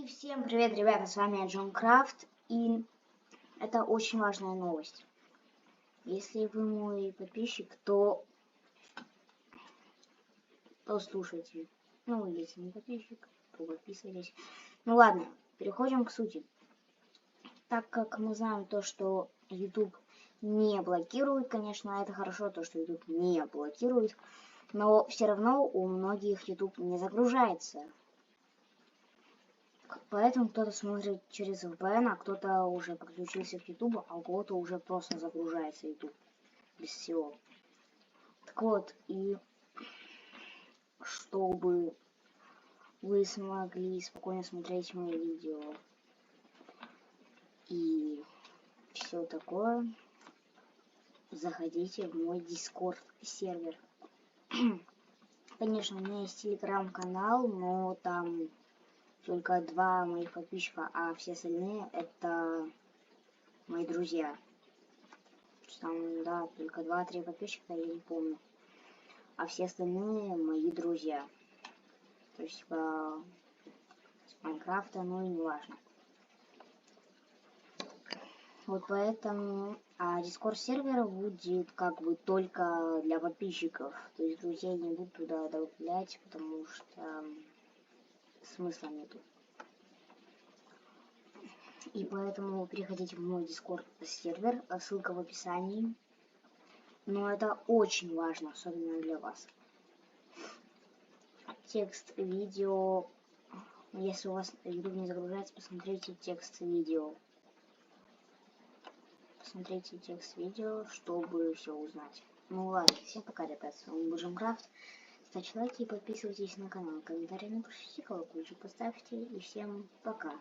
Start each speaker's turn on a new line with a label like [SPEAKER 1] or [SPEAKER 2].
[SPEAKER 1] И всем привет, ребята, с вами Джон Крафт, и это очень важная новость. Если вы мой подписчик, то слушайте. Ну, если не подписчик, то подписывайтесь. Ну ладно, переходим к сути. Так как мы знаем то, что YouTube не блокирует, конечно, это хорошо, то, что YouTube не блокирует, но все равно у многих YouTube не загружается. Поэтому кто-то смотрит через VPN, а кто-то уже подключился к YouTube, а у кого-то уже просто загружается YouTube без всего. Так вот, и чтобы вы смогли спокойно смотреть мои видео и все такое, заходите в мой Discord сервер. Конечно, у меня есть телеграм-канал, но там только 2 моих подписчика, а все остальные это мои друзья. Там, да, только 2-3 подписчика, я не помню. А все остальные мои друзья. То есть, типа, с Майнкрафта, ну и не важно. Вот поэтому, Discord сервера будет как бы только для подписчиков. То есть друзей не буду туда добавлять, потому что смысла нету. И поэтому переходите в мой Discord сервер, ссылка в описании. Но это очень важно, особенно для вас. Текст видео. Если у вас YouTube не загружается, посмотрите текст видео. Посмотрите текст видео, чтобы все узнать. Ну ладно, всем пока, ребят, с вами был Джон Крафт. Ставьте лайки и подписывайтесь на канал. Комментарии напишите, колокольчик поставьте. И всем пока.